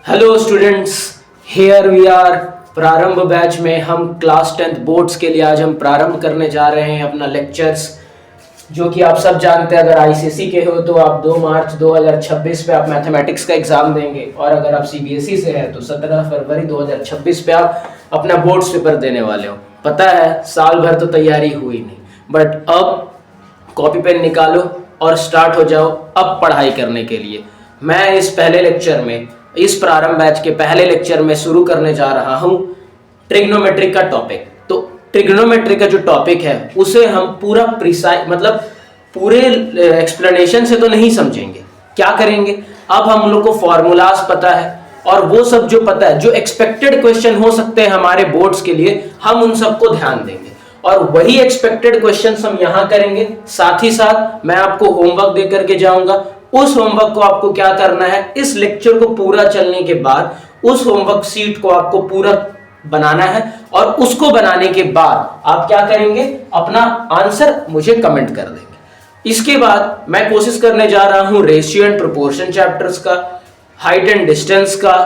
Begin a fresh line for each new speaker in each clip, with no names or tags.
Hello students, here we are. Prarambh batch में हम class 10th boards के लिए आज हम प्रारंभ करने जा रहे हैं अपना लेक्चर्स, जो कि आप सब जानते हैं। अगर आईसीएसई के हो तो आप 2 मार्च 2026 पे आप मैथमेटिक्स का एग्जाम देंगे, और अगर आप सीबीएसई से हैं तो 17 फरवरी 2026 पे आप अपना बोर्ड्स पेपर देने वाले हो। पता है साल भर तो तैयारी हुई नहीं, बट अब कॉपी पेन निकालो और स्टार्ट हो जाओ अब पढ़ाई करने के लिए। मैं इस पहले लेक्चर में, इस प्रारंभ बैच के पहले लेक्चर में शुरू करने जा रहा हूं ट्रिग्नोमेट्री का टॉपिक। तो ट्रिग्नोमेट्री का जो टॉपिक है उसे हम पूरा प्रिसाइज, मतलब पूरे एक्सप्लेनेशन से तो नहीं समझेंगे। क्या करेंगे, अब हम लोग को फॉर्मूलाज पता है और वो सब जो पता है, जो एक्सपेक्टेड क्वेश्चन हो सकते हैं हमारे बोर्ड्स के लिए, हम उन सबको ध्यान देंगे और वही एक्सपेक्टेड क्वेश्चंस हम यहां करेंगे। साथ ही साथ मैं आपको होमवर्क दे करके जाऊंगा। उस होमवर्क को आपको क्या करना है, इस लेक्चर को पूरा चलने के बाद उस होमवर्क शीट को आपको पूरा बनाना है, और उसको बनाने के बाद आप क्या करेंगे, अपना आंसर मुझे कमेंट कर देंगे। इसके बाद मैं कोशिश करने जा रहा हूं रेशियो एंड प्रोपोर्शन चैप्टर्स का, हाइट एंड डिस्टेंस का,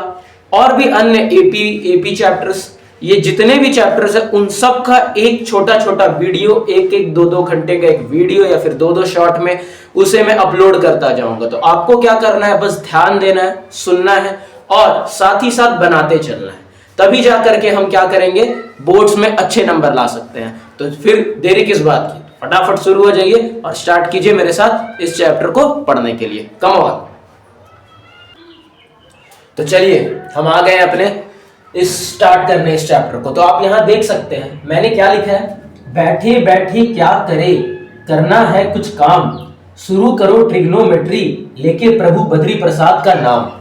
और भी अन्य एपी चैप्टर्स। ये जितने भी चैप्टर्स है उन सब का एक छोटा छोटा वीडियो, एक 2 घंटे का एक वीडियो या फिर 2 शॉर्ट में उसे मैं अपलोड करता जाऊंगा। तो आपको क्या करना है, बस ध्यान देना है, सुनना है और साथ ही साथ बनाते चलना है। तभी जाकर के हम क्या करेंगे, बोर्ड्स में अच्छे नंबर ला सकते हैं। तो फिर देरी किस बात की, फटाफट शुरू हो जाइए और स्टार्ट कीजिए मेरे साथ इस चैप्टर को पढ़ने के लिए। Come on. तो चलिए हम आ गए अपने स्टार्ट करने इस चैप्टर को। तो आप यहां देख सकते हैं मैंने क्या लिखा है, बैठे बैठे क्या करे, करना है कुछ काम, शुरू करो ट्रिग्नोमेट्री लेके प्रभु बद्री प्रसाद का नाम।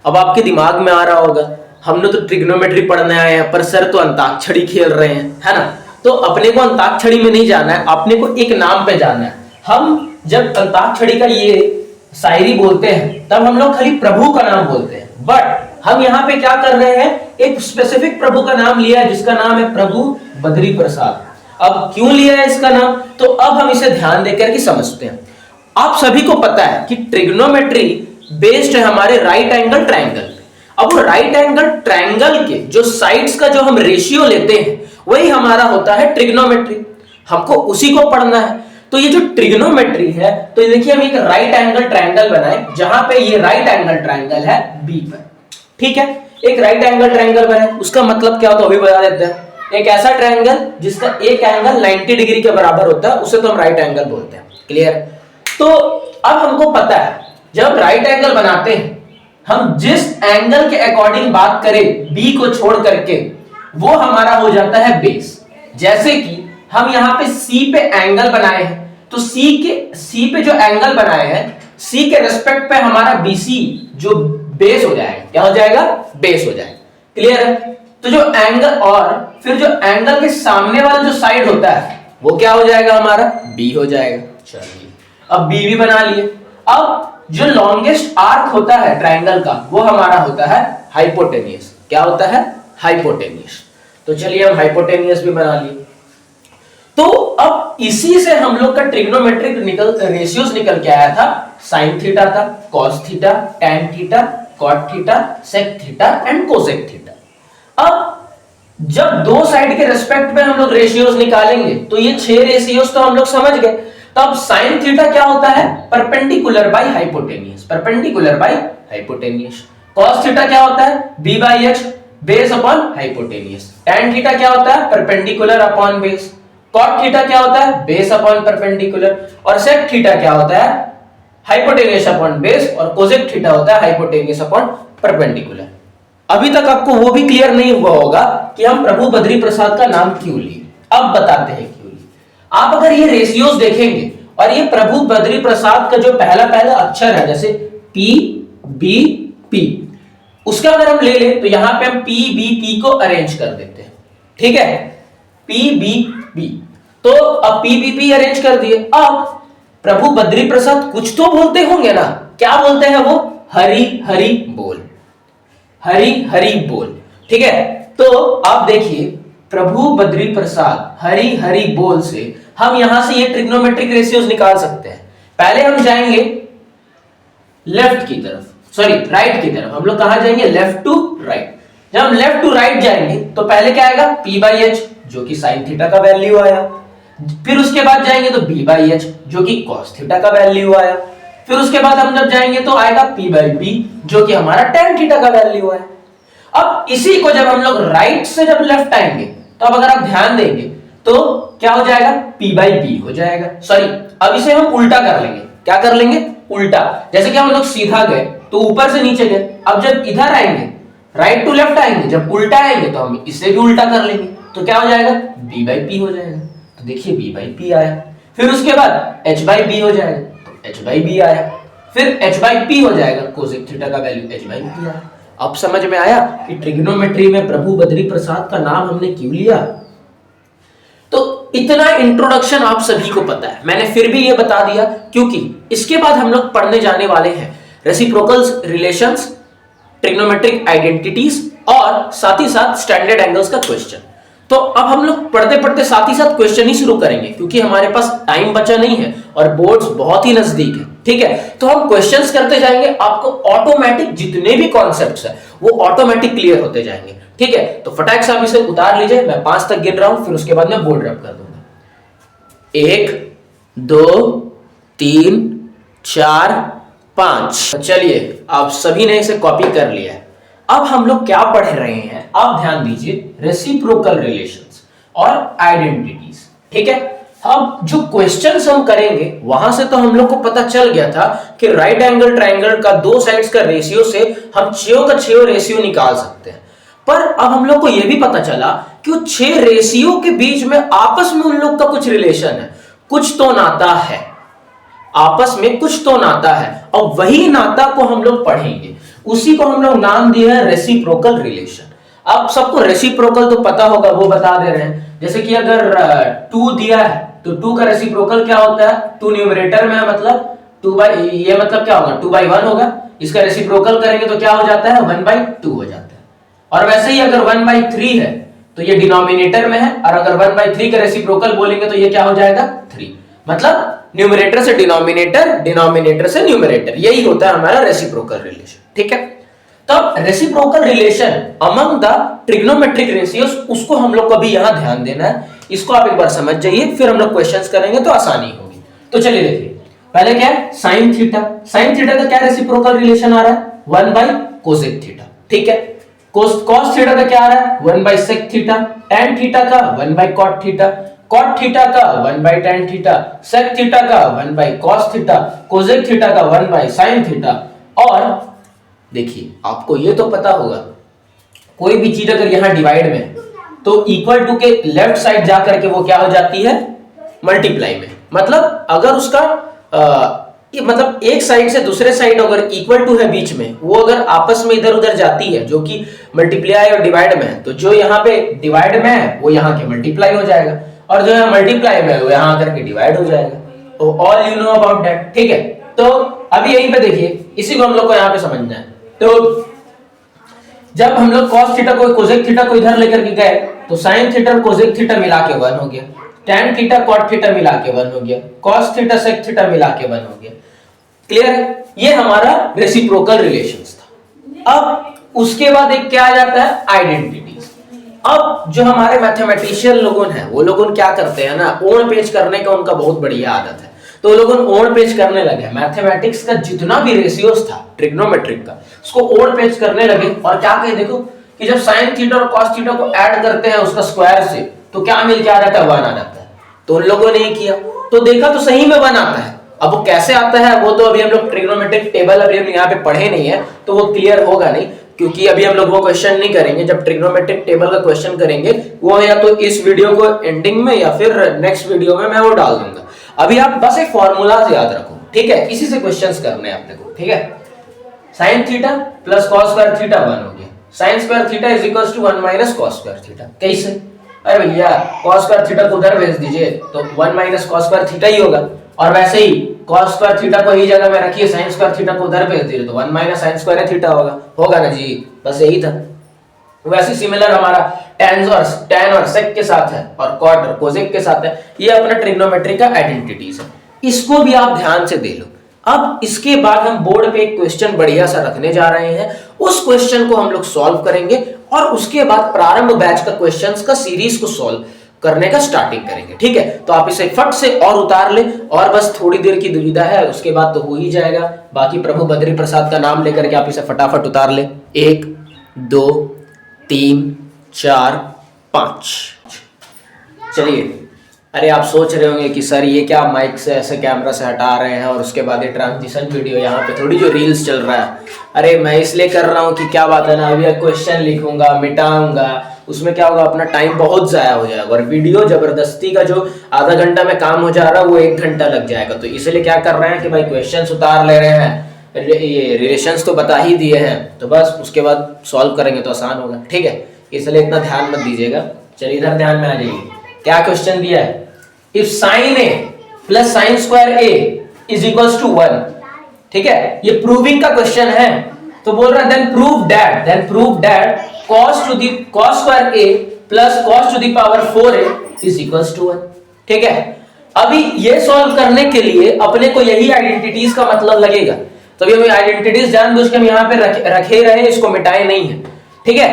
अब आपके दिमाग में आ रहा होगा, हमने तो ट्रिग्नोमेट्री पढ़ने आए हैं पर सर तो अंताक्षरी खेल रहे हैं, है ना। तो अपने को अंताक्षरी में नहीं जाना है, अपने को एक नाम पे जाना है। हम जब अंताक्षरी का ये शायरी बोलते हैं तब हम लोग खाली प्रभु का नाम बोलते हैं, बट हम यहाँ पे क्या कर रहे हैं, एक स्पेसिफिक प्रभु का नाम लिया है जिसका नाम है प्रभु बद्री प्रसाद। अब क्यों लिया है इसका नाम, तो अब हम इसे ध्यान देकर के समझते हैं। आप सभी को पता है कि ट्रिग्नोमेट्री बेस्ड है हमारे राइट एंगल ट्रायंगल पे। अब वो राइट एंगल ट्रायंगल के जो साइड्स का जो हम रेशियो लेते हैं वही हमारा होता है ट्रिग्नोमेट्री। हमको उसी को पढ़ना है। तो ये जो ट्रिग्नोमेट्री है, तो देखिए हम एक राइट एंगल ट्रायंगल बनाए जहां पे ये राइट एंगल ट्रायंगल है बी पर। ठीक है, एक राइट एंगल ट्रायंगल बनाए, उसका मतलब क्या होता है अभी बता देते हैं। एक ऐसा ट्रायंगल जिसका एक एंगल 90 डिग्री के बराबर होता है उसे तो हम राइट एंगल बोलते हैं। क्लियर। तो अब हमको पता है जब राइट एंगल बनाते हैं हम जिस एंगल के अकॉर्डिंग बात करें बी को छोड़ करके, वो हमारा हो जाता है बेस। जैसे कि हम यहाँ पे सी पे एंगल बनाए हैं, तो सी पे जो एंगल बनाए हैं, सी के रेस्पेक्ट पे हमारा बीसी जो बेस हो जाएगा, क्या हो जाएगा, बेस हो जाएगा। क्लियर है। तो जो एंगल, और फिर जो एंगल के सामने वाला जो साइड होता है वो क्या हो जाएगा, हमारा बी हो जाएगा। चलिए अब बी भी बना लिए। अब जो लॉन्गेस्ट आर्क होता है ट्रायंगल का वो हमारा होता है हाइपोटेनियस। क्या होता है, हाइपोटेनियस। तो चलिए हम हाइपोटेनियस भी बना लिए। तो अब इसी से हम लोग का ट्रिग्नोमेट्रिक रेशियोज निकल के आया था। साइन थीटा था, cos theta, tan theta, cot theta, sec theta and cosec theta. अब जब दो साइड के रेस्पेक्ट में हम लोग रेशियोज निकालेंगे तो ये 6 रेशियोज तो हम लोग समझ गए। तब साइन थीटा क्या होता है, perpendicular by hypotenuse, perpendicular by hypotenuse. Cos theta क्या होता है, B by H, base upon hypotenuse. Tan theta क्या होता है, perpendicular upon base. Cot theta क्या होता है, बेस अपॉन परपेंडिकुलर। और सेक थीटा क्या होता है, हाइपोटेनियस अपॉन बेस। और कोसेक थीटा होता है हाइपोटेनियस अपॉन परपेंडिकुलर। अभी तक आपको वो भी क्लियर नहीं हुआ होगा कि हम प्रभु बद्री प्रसाद का नाम क्यों लिए। अब बताते हैं क्यों लिए। आप अगर ये रेशियोज देखेंगे और ये प्रभु बद्री प्रसाद का जो पहला अक्षर है, जैसे पी बी पी, उसका अगर हम ले ले तो यहां पे हम पी बी पी को अरेंज कर देते हैं। ठीक है, पी बी पी। तो अब पी बी पी अरेंज कर दिए। अब प्रभु बद्री प्रसाद कुछ तो बोलते होंगे ना, क्या बोलते हैं वो, हरि हरि बोल, हरि हरि बोल। ठीक है, तो आप देखिए प्रभु बद्री प्रसाद हरि हरि बोल से हम यहां से ये ट्रिग्नोमेट्रिक रेशियोज निकाल सकते हैं। पहले हम जाएंगे लेफ्ट की तरफ, सॉरी राइट की तरफ, हम लोग कहां जाएंगे, लेफ्ट टू राइट। जब हम लेफ्ट टू राइट जाएंगे तो पहले क्या आएगा, p/h जो कि sin थीटा का वैल्यू आया, फिर उसके बाद जाएंगे तो b/h जो कि cos थीटा का वैल्यू आया, फिर उसके बाद हम जब जाएंगे तो आएगा p/b जो कि हमारा tan थीटा का वैल्यू आया। अब इसी को जब हम लोग राइट से जब लेफ्ट आएंगे तो अब अगर आप ध्यान देंगे तो क्या हो जाएगा, p/b हो जाएगा। सॉरी, अब इसे हम उल्टा कर लेंगे, क्या कर लेंगे, उल्टा। जैसे कि हम लोग सीधा गए तो ऊपर से नीचे गए, अब जब इधर आएंगे राइट टू लेफ्ट आएंगे, जब उल्टा आएंगे तो हम इसे भी उल्टा कर लेंगे, तो क्या हो जाएगा, b/p हो जाएगा। तो देखिए b/p आया, फिर उसके बाद h/b हो जाएगा, तो h/b आया, फिर h/p हो जाएगा, कोसेक थीटा का वैल्यू h/p आया। अब समझ में आया कि ट्रिग्नोमेट्री में प्रभु बद्री प्रसाद का नाम हमने क्यों लिया। तो इतना इंट्रोडक्शन आप सभी को पता है, मैंने फिर भी ये बता दिया क्योंकि इसके बाद हम लोग पढ़ने जाने वाले हैं रेसिप्रोकल्स रिलेशंस, ट्रिग्नोमेट्रिक आइडेंटिटीज और साथ ही साथ स्टैंडर्ड एंगल्स का क्वेश्चन। तो अब हम लोग पढ़ते पढ़ते साथ ही साथ क्वेश्चन ही शुरू करेंगे क्योंकि हमारे पास टाइम बचा नहीं है और बोर्ड्स बहुत ही नजदीक है, ठीक है। तो हम क्वेश्चंस करते जाएंगे, आपको ऑटोमेटिक जितने भी कॉन्सेप्ट्स है वो ऑटोमेटिक क्लियर होते जाएंगे, ठीक है। तो फटाक से आप इसे उतार लीजिए, मैं 5 तक गिन रहा हूं, फिर उसके बाद मैं बोर्ड रब कर दूंगा। 1 2 3 4 5। चलिए आप सभी ने इसे कॉपी कर लिया है। अब हम लोग क्या पढ़ रहे हैं, आप ध्यान दीजिए, रेसिप्रोकल रिलेशंस और आइडेंटिटीज, ठीक है। अब जो क्वेश्चंस हम करेंगे वहां से तो हम लोग को पता चल गया था कि राइट एंगल ट्रायंगल का 2 साइड्स का रेशियो से हम 6 का 6 रेशियो निकाल सकते हैं। पर अब हम लोग को यह भी पता चला कि 6 रेशियो के बीच में आपस में उन लोग का कुछ रिलेशन है, कुछ तो नाता है, आपस में कुछ तो नाता है, और वही नाता को हम लोग पढ़ेंगे, उसी को हम लोग नाम दिया है रेसिप्रोकल रिलेशन। आप सबको रेसिप्रोकल तो पता होगा, वो बता दे रहे हैं। जैसे कि अगर 2 दिया है तो 2 का रेसिप्रोकल क्या होता है, 2 न्यूमरेटर में है, मतलब 2 बाई, ये मतलब क्या होगा, 2/1 होगा। इसका रेसिप्रोकल करेंगे तो क्या हो जाता है, 1/2 हो जाता है। और वैसे ही अगर 1/3 है तो ये डिनोमिनेटर में है, और अगर 1/3 का रेसिप्रोकल बोलेंगे तो ये क्या हो जाएगा, 3। मतलब न्यूमरेटर से डिनोमिनेटर, डिनोमिनेटर से न्यूमरेटर, यही होता है हमारा रेसिप्रोकल रिलेशन, ठीक है। तब reciprocal relation among the trigonometric ratios, उसको हम लोग को भी यहां ध्यान देना है। इसको आप एक बार समझ जाइए, फिर हम लोग क्वेश्चंस करेंगे तो आसानी होगी। तो चलिए देखिए, पहले क्या है, साइन थीटा। साइन थीटा का क्या रेसिप्रोकल रिलेशन आ रहा है, 1/कोसेक थीटा, ठीक है। cos थीटा का क्या आ रहा है, 1/sec थीटा। tan थीटा का 1/cot थीटा। cot थीटा का 1/tan थीटा। sec थीटा का 1/cos थीटा। cosec थीटा का 1/sin थीटा। और देखिए, आपको ये तो पता होगा, कोई भी चीज अगर यहां डिवाइड में तो इक्वल टू के लेफ्ट साइड जाकर के वो क्या हो जाती है, मल्टीप्लाई में। मतलब अगर उसका मतलब एक साइड से दूसरे साइड अगर इक्वल टू है बीच में, वो अगर आपस में इधर उधर जाती है, जो कि मल्टीप्लाई और डिवाइड में है, तो जो यहाँ पे डिवाइड में है वो यहाँ के मल्टीप्लाई हो जाएगा, और जो है मल्टीप्लाई में वो यहाँ आकर के डिवाइड हो जाएगा। तो all you know about that, ठीक है। तो अभी यहीं पे देखिए, इसी को हम लोग को यहाँ पे समझना है। तो जब हम लोग cos थीटा को कोसेक थीटा को इधर लेकर के गए तो sin थीटा और कोसेक थीटा मिला के 1 हो गया, tan थीटा cot थीटा मिला के 1 हो गया, cos थीटा sec थीटा मिला के 1 हो गया। क्लियर है, ये हमारा रेसिप्रोकल रिलेशंस था। अब उसके बाद एक क्या आ जाता है, आइडेंटिटीज। अब जो हमारे मैथमेटिशियन लोगों हैं वो लोगों क्या करते हैं ना, ओण पेच करने का उनका बहुत बढ़िया आदत है। तो लोगों ओण पेच करने लगे, मैथमेटिक्स का जितना भी रेशियोस था ट्रिग्नोमेट्रिक का, उसको ओण पेच करने लगे। और क्या कहे, देखो कि जब साइन थीटा और कॉस थीटा को ऐड करते हैं उसका स्क्वायर से, तो क्या मिल के आ जाता है, 1 आ जाता है। तो उन लोगों ने ये किया, तो देखा तो सही में 1 आता है। अब वो कैसे आता है वो तो अभी हम लोग ट्रिग्नोमेट्रिक टेबल अभी हम यहाँ पे पढ़े नहीं है, तो वो क्लियर होगा नहीं, क्योंकि अभी हम लोग वो क्वेश्चन नहीं करेंगे। जब ट्रिग्नोमेट्रिक टेबल का क्वेश्चन करेंगे वो या तो इस वीडियो को एंडिंग में या फिर नेक्स्ट वीडियो में मैं वो डाल दूंगा। अभी आप बस एक फॉर्मूलाज याद रखो, ठीक है, इसी से क्वेश्चंस करने हैं अपने को, ठीक है। sin theta plus cos square theta 1 हो गया, sin square theta is equals to 1 minus cos square theta. कैसे, अरे भैया cos स्क्वायर थीटा को उधर भेज दीजिए तो 1 माइनस cos स्क्वायर थीटा ही होगा, और वैसे ही cos स्क्वायर थीटा को ही जगह में रखिए, sin स्क्वायर थीटा को उधर भेज दीजिए तो 1 माइनस sin स्क्वायर थीटा होगा ना जी, बस यही था। वैसे सिमिलर हमारा tan और sec के साथ है और cot और cosec के साथ है। ये अपना ट्रिग्नोमेट्री का आइडेंटिटीज है, इसको भी आप ध्यान से देख लो। अब इसके बाद हम बोर्ड पे एक क्वेश्चन बढ़िया सा रखने जा रहे हैं, उस क्वेश्चन को हम लोग सॉल्व करेंगे और उसके बाद प्रारंभ बैच का क्वेश्चंस का सीरीज को सॉल्व करने का स्टार्टिंग करेंगे। ठीक है, तो आप इसे फट से और उतार ले, और बस थोड़ी देर की दुविधा है, उसके बाद तो हो ही जाएगा। बाकी प्रभु बद्री प्रसाद का नाम लेकर के आप इसे फटाफट उतार ले। 1 2 3 4 5। चलिए, अरे आप सोच रहे होंगे कि सर ये क्या माइक से ऐसे कैमरा से हटा रहे हैं और उसके बाद ये ट्रांजिशन वीडियो यहाँ पे थोड़ी जो रील्स चल रहा है। अरे मैं इसलिए कर रहा हूँ कि क्या बात है ना, अभी क्वेश्चन लिखूंगा, मिटाऊंगा, उसमें क्या होगा, अपना टाइम बहुत ज़ाया हो जाएगा और वीडियो जबरदस्ती का जो आधा घंटा में काम हो जा रहा है वो 1 घंटा लग जाएगा। तो इसलिए क्या कर रहे हैं कि भाई क्वेश्चन उतार ले रहे हैं, ये रिलेशंस तो बता ही दिए हैं, तो बस उसके बाद सॉल्व करेंगे तो आसान होगा। ठीक है, इसलिए इतना ध्यान मत दीजिएगा। चलिए इधर ध्यान में आ जाइए, क्या क्वेश्चन दिया है। If sine A plus sine square A is equals to 1, ठीक है, ये प्रूविंग का क्वेश्चन है। तो बोल रहा है then prove that cos square A plus cos to the power 4a is equals to 1। ठीक है, अभी ये सॉल्व करने के लिए अपने को यही आइडेंटिटीज का मतलब लगेगा, तभी हम आइडेंटिटीज जानबूझ के हम यहाँ पे रखे रहे, इसको मिटाए नहीं है। ठीक है,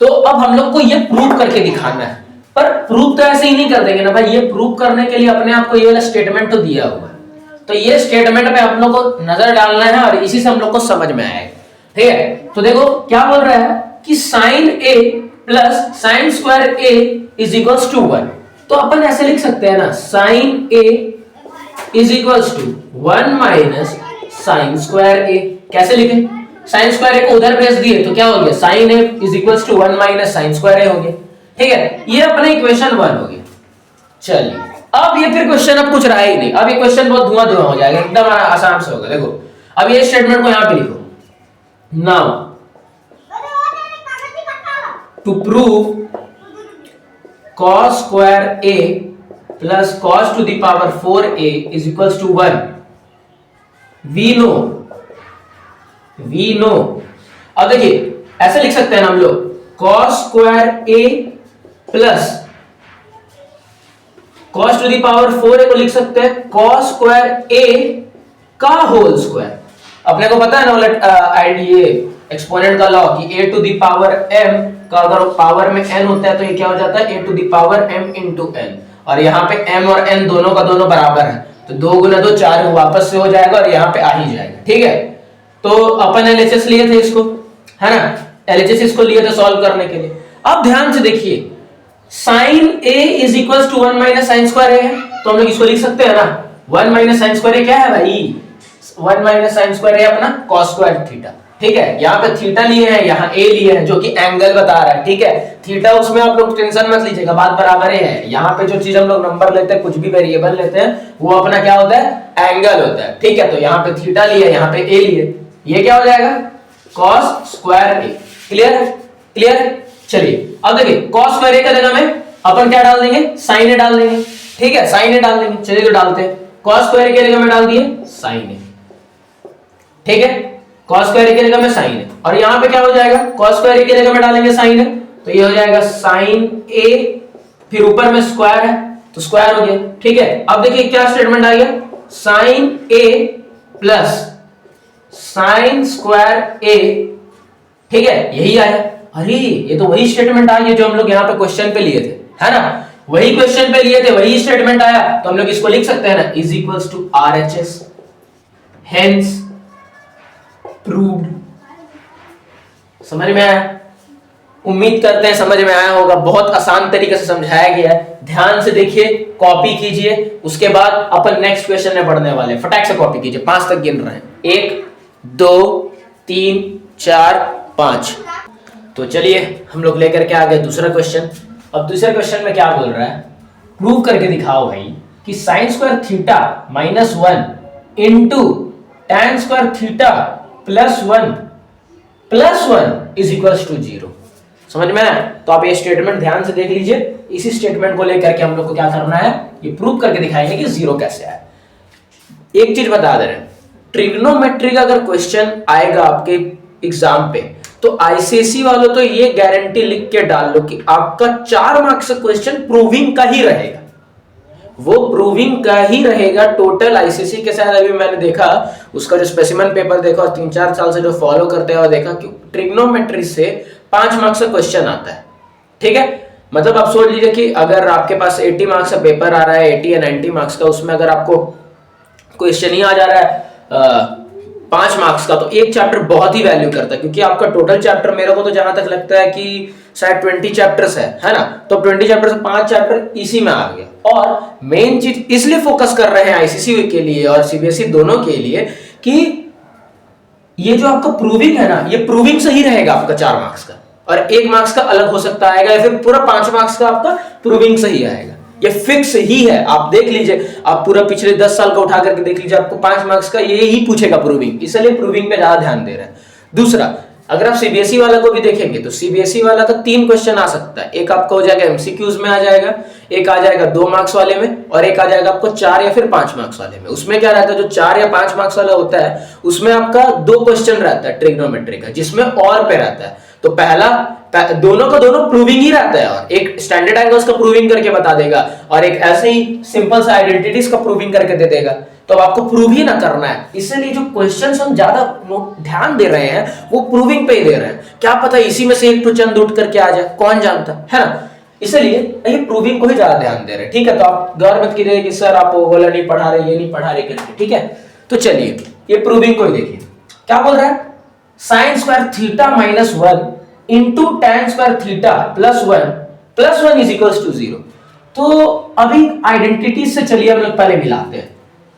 तो अब हम लोग को ये प्रूव करके दिखाना है, पर प्रूव तो ऐसे ही नहीं कर देंगे ना भाई, ये प्रूव करने के लिए अपने आप को ये वाला स्टेटमेंट तो दिया हुआ है, तो ये स्टेटमेंट पे हम लोग को नजर डालना है और इसी से हम लोग को समझ में आएगा। ठीक है, तो देखो क्या बोल रहा है कि sine A plus sine square A is equals to 1। तो अपन ऐसे लिख सकते हैं ना, sine A is equals to 1 minus sine square A. कैसे लिखें, साइन स्क्वायर ए को उधर भेज दिए तो क्या हो गया, sine A is equals to 1 minus sine square A हो गया। ठीक है, ये अपना इक्वेशन 1 हो गया। चलिए, अब ये फिर क्वेश्चन अब कुछ रहा ही नहीं, अब ये क्वेश्चन बहुत धुआं हो जाएगा, एकदम आसान से होगा। देखो अब ये स्टेटमेंट को यहां पे लिखो, now to prove cos square a plus cos to the power 4a is equals to 1, we know. अब देखिए ऐसे लिख सकते हैं ना हम लोग, cos square a plus cos to the power 4a को लिख सकते हैं cos स्क्वायर a का होल स्क्वायर। अपने को पता है ना ये एक्सपोनेंट का लॉ कि a to the power m का अगर पावर में n होता है तो ये क्या हो जाता है a to the power m into n, और यहाँ पे m और n दोनों का दोनों बराबर है, तो 2 गुना 2 4 वापस से हो जाएगा और यहाँ पे आ ही जाएगा। ठीक है, तो अपन एलएचएस लिए थे इसको, है ना, एलएचएस इसको लिए थे सॉल्व करने के लिए। अब ध्यान से देखिए, sine a is equal to 1 minus sine square a है, तो हम लोग इसको लिख सकते हैं ना, 1 माइनस साइन स्क्वायर a क्या है भाई, 1 माइनस साइन स्क्वायर a अपना cos स्क्वायर थीटा। ठीक है, यहाँ पे थीटा लिए हैं, यहाँ a लिए हैं जो कि एंगल बता रहा है। ठीक है, थीटा उसमें आप लोग टेंशन मत लीजिएगा, बात बराबर है। यहाँ पे जो चीज हम लोग नंबर लेते हैं, कुछ भी वेरिएबल लेते हैं, वो अपना क्या होता है, एंगल होता है। ठीक है, तो यहाँ पे थीटा लिए, यहाँ पे a लिए, ये क्या हो जाएगा, cos स्क्वायर a। क्लियर है, क्लियर है। चलिए अब देखिए, cos स्क्वायर a का जगह में अपन क्या डाल देंगे, sin a डाल देंगे। ठीक है, sin a डाल देंगे। चलिए तो डालते हैं, cos स्क्वायर a की जगह में डाल दिए sin a। ठीक है, cos स्क्वायर a की जगह में sin a, और यहाँ पे क्या हो जाएगा, cos स्क्वायर a की जगह में डालेंगे sin a, तो ये हो जाएगा sin a, फिर ऊपर में स्क्वायर है तो स्क्वायर हो गया। ठीक है, अब देखिए क्या स्टेटमेंट आ गया, sin a plus sin square a। ठीक है, यही आया। अरे ये तो वही स्टेटमेंट आ गया जो हम लोग यहाँ पे क्वेश्चन पे लिए थे, है ना, वही क्वेश्चन पे लिए थे, वही स्टेटमेंट आया, तो हम लोग इसको लिख सकते हैं ना, is equals to RHS, hence proved. समझ में आया, उम्मीद करते हैं समझ में आया होगा, बहुत आसान तरीके से समझाया गया है। ध्यान से देखिए, कॉपी कीजिए, उसके बाद अपन नेक्स्ट क्वेश्चन में पढ़ने वाले हैं। फटाक से कॉपी कीजिए, 5 तक गिन रहे हैं, 1 2 3 4 5। तो चलिए हम लोग लेकर के आ गए दूसरा क्वेश्चन। अब दूसरे क्वेश्चन में क्या बोल रहा है, प्रूव करके दिखाओ भाई कि sine square theta minus 1 into tan square theta plus 1 is equal to 0। समझ में आया? तो आप ये स्टेटमेंट ध्यान से देख लीजिए, इसी स्टेटमेंट को लेकर के हम लोग को क्या करना है, ये प्रूव करके दिखाएंगे कि 0 कैसे आया। एक चीज बता दे रहे हैं, ट्रिग्नोमेट्री का अगर क्वेश्चन आएगा आपके एग्जाम पे, तो आईसीएसई वालों तो ये गारंटी लिख के डाल लो कि आपका 4 मार्क्स का क्वेश्चन प्रूविंग का ही रहेगा। वो प्रूविंग का ही रहेगा टोटल आईसीसी के साथ। अभी मैंने देखा उसका जो स्पेसिमेन पेपर देखा और 3-4 साल से जो फॉलो करते हैं और देखा कि ट्रिग्नोमेट्री से 5 मार्क्स का क्वेश्चन आता है। ठीक है, मतलब आप सोच लीजिए कि अगर आपके पास 80 मार्क्स का पेपर आ रहा है, 80 या 90 मार्क्स का, उसमें अगर आपको क्वेश्चन ही आ जा रहा है 5 मार्क्स का, तो एक चैप्टर बहुत ही वैल्यू करता है, क्योंकि आपका टोटल चैप्टर मेरे को तो जहां तक लगता है कि शायद 20 चैप्टर्स है ना, तो 20 चैप्टर से 5 चैप्टर इसी में आ गया। और मेन चीज इसलिए फोकस कर रहे हैं आईसीसी के लिए और सीबीएसई दोनों के लिए कि ये जो आपका प्रूविंग है ना, ये प्रूविंग से ही रहेगा आपका 4 मार्क्स का, और 1 मार्क्स का अलग हो सकता आएगा, या फिर पूरा 5 मार्क्स का आपका प्रूविंग से ही आएगा। ये फिक्स ही है, आप देख लीजिए, आप पूरा पिछले 10 साल का उठा करके देख लीजिए, आपको 5 मार्क्स का ये ही पूछेगा प्रूविंग, इसलिए प्रूविंग पे ज्यादा ध्यान दे रहे हैं। दूसरा, अगर आप सीबीएसई वाला को भी देखेंगे तो सीबीएसई वाला का 3 क्वेश्चन आ सकता है। एक आपका हो जाएगा एमसीक्यूज में आ जाएगा, एक आ जाएगा 2 मार्क्स वाले में, और एक आ जाएगा आपको 4 या फिर 5 मार्क्स वाले में। उसमें क्या रहता है, जो 4 या 5 मार्क्स वाला होता है उसमें आपका 2 क्वेश्चन रहता है ट्रिग्नोमेट्री का, जिसमें और पे रहता है। तो पहला दोनों का दोनों प्रूविंग ही रहता है, और एक स्टैंडर्ड एंगल्स का प्रूविंग करके बता देगा और एक ऐसे ही सिंपल सा आइडेंटिटीज का प्रूविंग करके दे देगा। तो आपको प्रूव ही ना करना है, इसलिए जो क्वेश्चंस हम ज्यादा ध्यान दे रहे हैं वो प्रूविंग पे ही दे रहे हैं। क्या पता इसी में से एक तो चंद उठ करके आ जाए, कौन जानता है ना, इसलिए ये प्रूविंग को ही ज्यादा ध्यान दे रहे हैं। ठीक है, तो आप गौर मत कीजिए कि सर आप वो वाला नहीं पढ़ा रहे, ये नहीं पढ़ा रहे करके। ठीक है, तो चलिए ये प्रूविंग को ही देखिए क्या बोल रहा है। Sine square theta minus 1 into tan square theta plus 1 is equals to 0। तो अभी आइडेंटिटी से चलिए हम लोग पहले मिलाते हैं।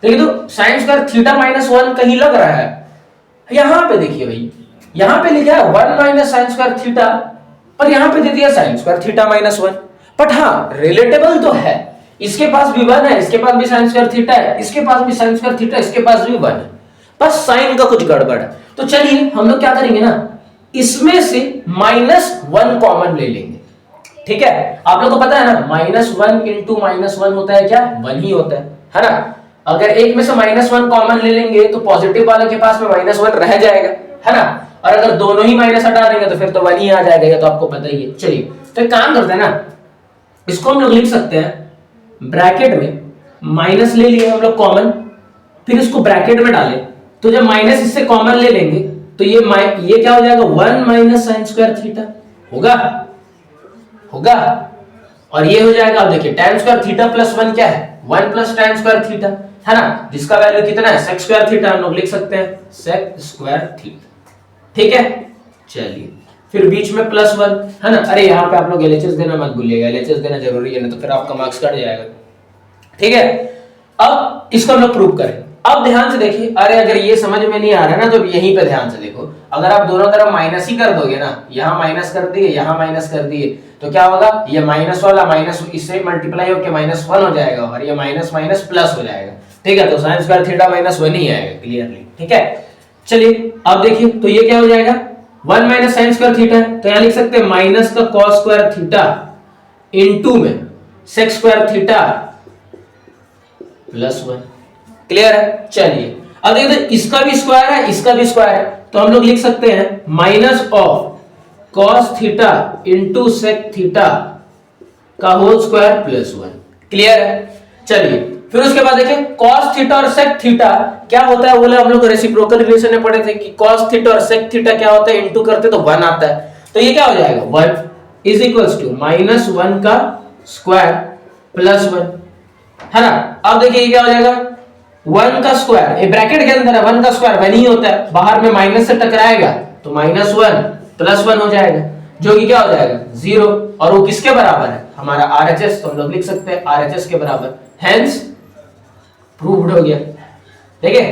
देखिए, तो साइन स्क्वायर थीटा माइनस 1 कहीं लग रहा है, यहां पे देखिए भाई, यहां पे लिखा है 1 माइनस साइन स्क्वायर थीटा, पर यहां पे दे दिया sign square theta minus 1। But हाँ, रिलेटेबल तो है, इसके पास भी 1 है, इसके पास भी साइन स्क्वायर थीटा है, इसके पास भी साइन स्क्वायर थीटा, इसके पास भी 1 है, बस साइन का कुछ गड़बड़ है। तो चलिए हम लोग क्या करेंगे ना, इसमें से -1 कॉमन ले लेंगे। ठीक है, आप लोग को पता है ना, -1 इंटू -1 होता है क्या, 1 ही होता है ना। अगर एक में से -1 कॉमन ले लेंगे तो पॉजिटिव वाले के पास में -1 रह जाएगा, है ना, और अगर दोनों ही माइनस हटा देंगे तो फिर तो 1 ही आ जाएगा, ये तो आपको पता ही है। चलिए तो एक काम करते हैं ना, इसको हम लोग लिख सकते हैं ब्रैकेट में माइनस ले लिए हम लोग कॉमन, फिर इसको ब्रैकेट में डालें, तो जब माइनस इससे कॉमन ले लेंगे तो ये क्या हो जाएगा, 1 माइनस साइन स्क्वायर थीटा होगा, और ये हो जाएगा, अब देखिए tan स्क्वायर थीटा प्लस 1 क्या है, 1 प्लस tan स्क्वायर थीटा, है ना, जिसका वैल्यू कितना है, sec स्क्वायर थीटा, हम लोग लिख सकते हैं sec स्क्वायर थीटा। ठीक है, चलिए फिर बीच में +1, है ना। अरे यहाँ पे आप लोग LHS देना मत भूलिएगा, LHS देना जरूरी है, ना तो फिर आपका मार्क्स कट जाएगा। ठीक है, अब इसको हम लोग प्रूव करें। अब ध्यान से देखिए, अरे अगर ये समझ में नहीं आ रहा ना, तो यहीं पे ध्यान से देखो, अगर आप दोनों तरफ माइनस ही कर दोगे ना, यहाँ माइनस कर दिए, यहाँ माइनस कर दिए, तो क्या होगा, ये माइनस वाला माइनस इससे मल्टीप्लाई होकर -1 हो जाएगा, और ये माइनस माइनस प्लस हो जाएगा। ठीक है, तो साइन स्क्वायर थीटा -1 ही आएगा क्लियरली। ठीक है, चलिए अब देखिए, तो ये क्या हो जाएगा, 1 माइनस साइन स्क्वायर थीटा, तो यहाँ लिख सकते हैं माइनस का कॉस स्क्वायर थीटा इनटू में सेक स्क्वायर थीटा +1। क्लियर है। चलिए अब देखते हैं, इसका भी स्क्वायर है, इसका भी स्क्वायर है, तो हम लोग लिख सकते हैं minus of cos theta into sec theta का होल स्क्वायर +1। क्लियर है। चलिए फिर उसके बाद देखिए, कॉस थीटा और सेक थीटा क्या होता है, बोले हम लोग रेसिप्रोकल रिलेशन में पढ़े थे कि कॉस थीटा और सेक थीटा क्या होता है, इंटू करते तो 1 आता है, तो ये क्या हो जाएगा, 1 इज इक्वल्स टू -1 का स्क्वायर +1, है ना। अब देखिए ये क्या हो जाएगा, 1 का स्क्वायर, ये ब्रैकेट के अंदर है, 1 का स्क्वायर 1 ही होता है, बाहर में माइनस से टकराएगा तो -1 +1 हो जाएगा, जो कि क्या हो जाएगा 0, और वो किसके बराबर है, हमारा RHS, तो हम लोग लिख सकते हैं RHS के बराबर, हेंस प्रूव्ड हो गया। ठीक है,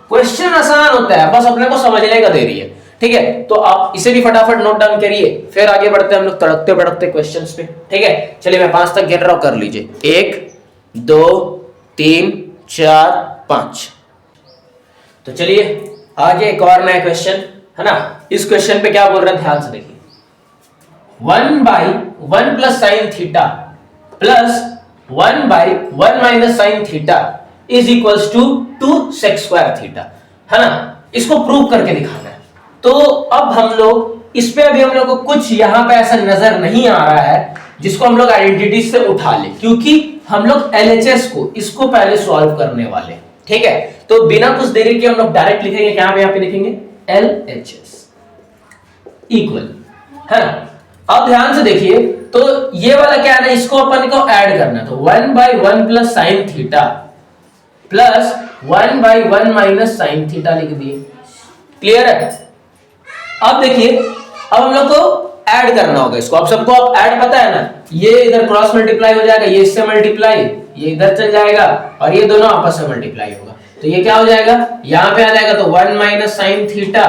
क्वेश्चन आसान होता है, बस अपने को समझने का देरी है। ठीक है, तो आप इसे भी फटाफट नोट डाउन करिए, फिर आगे बढ़ते हैं हम लोग तड़कते भड़कते क्वेश्चंस पे। ठीक है, चलिए मैं 5 तक गिन रहा हूं, कर लीजिए, 1 2 3 4 5। तो चलिए आगे एक और नया क्वेश्चन, है ना। इस क्वेश्चन पे क्या बोल रहे हैं, ध्यान से देखिए, 1/1 plus sine theta plus 1/1 minus sine theta is equals to 2 sec square theta, है ना। इसको प्रूव करके दिखाना है। तो अब हम लोग इस पे अभी हम लोग को कुछ यहां पे ऐसा नजर नहीं आ रहा है जिसको हम लोग आइडेंटिटी से उठा ले, क्योंकि हम लोग LHS को इसको पहले सॉल्व करने वाले हैं, ठीक है। तो बिना कुछ देरी के हम लोग डायरेक्ट लिखेंगे, क्या पे यहाँ पे लिखेंगे LHS इक्वल, है ना। अब ध्यान से देखिए, तो ये वाला क्या है ना, इसको अपन को ऐड करना, तो 1/1 plus sine theta plus 1/1 minus sine theta लिख दिए, क्लियर है। अब देखिए, अब हम लोग को ऐड करना होगा इसको। अब सबको अब ऐड पता है ना, ये इधर क्रॉस मल्टीप्लाई हो जाएगा, ये इससे मल्टीप्लाई, ये इधर चल जाएगा और ये दोनों आपस में मल्टीप्लाई होगा, तो ये क्या हो जाएगा, यहां पे आ जाएगा तो 1 माइनस साइन थीटा,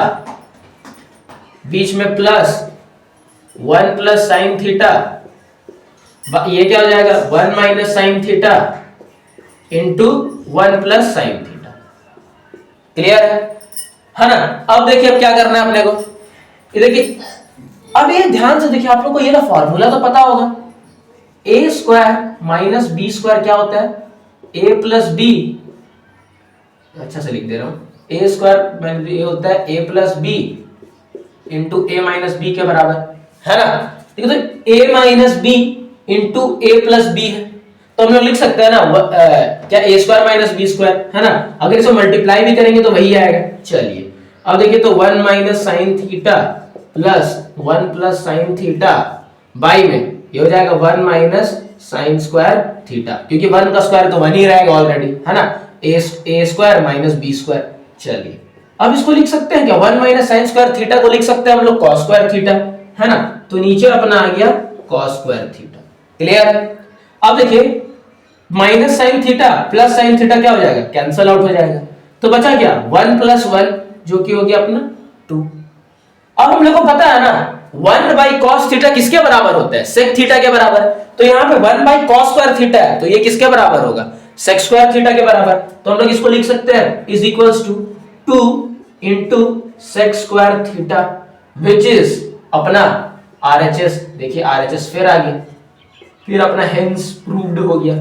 बीच में प्लस 1 प्लस साइन थीटा, ये क्या हो जाएगा 1 minus sine theta into 1 plus sine theta, clear है ना। अब देखिए, अब क्या करना है अपने को, ये देखिए, अब ये ध्यान से देखिए, आप लोग को ये ना फॉर्मूला तो पता होगा, ए स्क्वायर माइनस बी स्क्वायर क्या होता है, ए प्लस बी, अच्छा से लिख दे रहा हूं, ए स्क्वायर माइनस बी होता है ए plus B into a minus B के बराबर, है ना। ठीक है, तो ए माइनस बी इंटू ए प्लस बी है, तो हम लोग लिख सकते हैं ना क्या ए स्क्वायर माइनस बी स्क्वायर, है ना। अगर इसको मल्टीप्लाई भी करेंगे तो वही आएगा। चलिए अब देखिए, तो 1 minus sine theta plus 1 plus sine theta by में ये हो जाएगा 1 माइनस साइन स्क्वायर थीटा, क्योंकि 1 का स्क्वायर तो 1 ही रहेगा ऑलरेडी, है ना, ए स्क्वायर माइनस बी स्क्वायर। चलिए अब इसको लिख सकते हैं क्या, 1 माइनस साइन स्क्वायर थीटा को लिख सकते हैं हम लोग कॉस स्क्वायर थीटा, है ना, तो नीचे अपना आ गया कॉस स्क्वायर थीटा, क्लियर है। अब देखिए, minus sine theta plus sine theta क्या हो जाएगा, कैंसल आउट हो जाएगा, तो बचा क्या 1 प्लस 1 जो कि हो गया अपना 2। अब हम लोग को पता है ना 1 बाई कॉस थीटा किसके बराबर होता है, सेक थीटा के बराबर, तो यहाँ पे 1 बाई कॉस स्क्वायर थीटा है, तो ये किसके बराबर होगा, सेक स्क्वायर थीटा के बराबर, तो हम लोग इसको लिख सकते हैं is equals to 2 into sec square theta which is अपना RHS। देखिए RHS फिर आ गया, फिर अपना हेंस प्रूव्ड हो गया,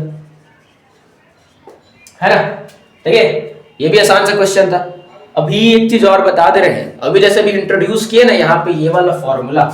है ना। ठीक है, ये भी आसान सा क्वेश्चन था। अभी एक चीज और बता दे रहे हैं, अभी जैसे भी इंट्रोड्यूस किए ना यहाँ पे ये वाला फॉर्मूला,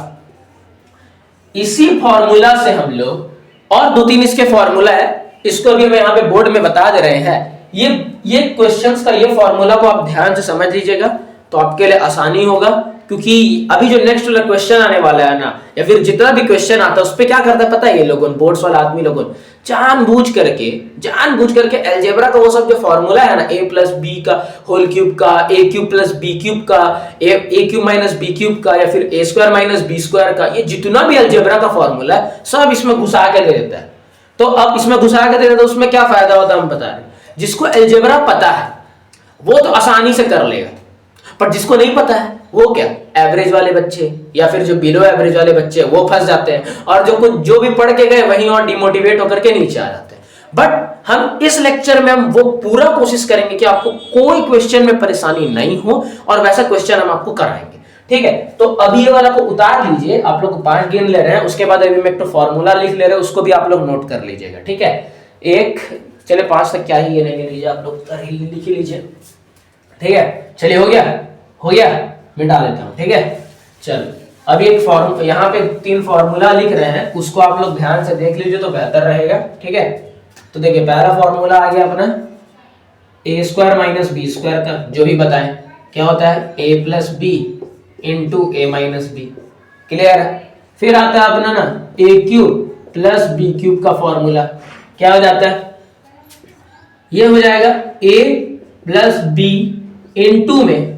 इसी फॉर्मूला से हम लोग और 2-3 इसके फॉर्मूला है, इसको भी मैं यहाँ पे बोर्ड में बता दे रहे हैं। ये क्वेश्चंस का ये फॉर्मूला को आप ध्यान से समझ लीजिएगा तो आपके लिए आसानी होगा, क्योंकि अभी जो नेक्स्ट वाला क्वेश्चन आने वाला है ना, या फिर जितना भी क्वेश्चन आता है उस पे क्या करता है पता है, ये लोगों बोर्ड्स वाला आदमी लोगों जानबूझ करके अलजेब्रा का वो सब जो फॉर्मूला है ना, a प्लस बी का होल क्यूब का, a cube plus B cube का, a cube minus B cube का, या फिर a square minus b square का, ये जितना भी अलजेब्रा का फॉर्मूला है सब इसमें घुसा के दे देता है। तो अब इसमें घुसा के दे देता है, उसमें क्या फायदा होता है हम बता रहे हैं। जिसको अलजेब्रा पता है वो तो आसानी से कर लेगा, पर जिसको नहीं पता है वो क्या, एवरेज वाले बच्चे या फिर जो बिलो एवरेज वाले बच्चे वो फंस जाते हैं, और जो भी पढ़ के गए वहीं और डिमोटिवेट होकर के नीचे आ जाते हैं। बट हम इस लेक्चर में हम वो पूरा कोशिश करेंगे कि आपको कोई क्वेश्चन में परेशानी नहीं हो, और वैसा क्वेश्चन हम आपको कराएंगे, ठीक है। तो अभी ये वाला को उतार लीजिए, आप लोग 5 गेंद ले रहे हैं, उसके बाद अभी मैं एक तो फॉर्मूला लिख ले रहे हैं, उसको भी आप लोग नोट कर लीजिएगा, ठीक है। एक चले 5 तक क्या ही ये नहीं ले लीजिए, आप लोग लिख ही लीजिए, ठीक है। चलिए हो गया, मिटा देता हूं, ठीक है। चलो अभी एक फॉर्म यहाँ पे 3 फॉर्मूला लिख रहे हैं, उसको आप लोग ध्यान से देख लीजिए तो बेहतर रहेगा, ठीक है। तो देखिए पहला फॉर्मूला आ गया अपना a square minus b square का, जो भी बताएं क्या होता है a plus B into a minus b, clear है। फिर आता है अपना ना a cube plus B cube का फॉर्मूला, क्या हो जाता है, ये हो जाएगा a प्लस बी इंटू में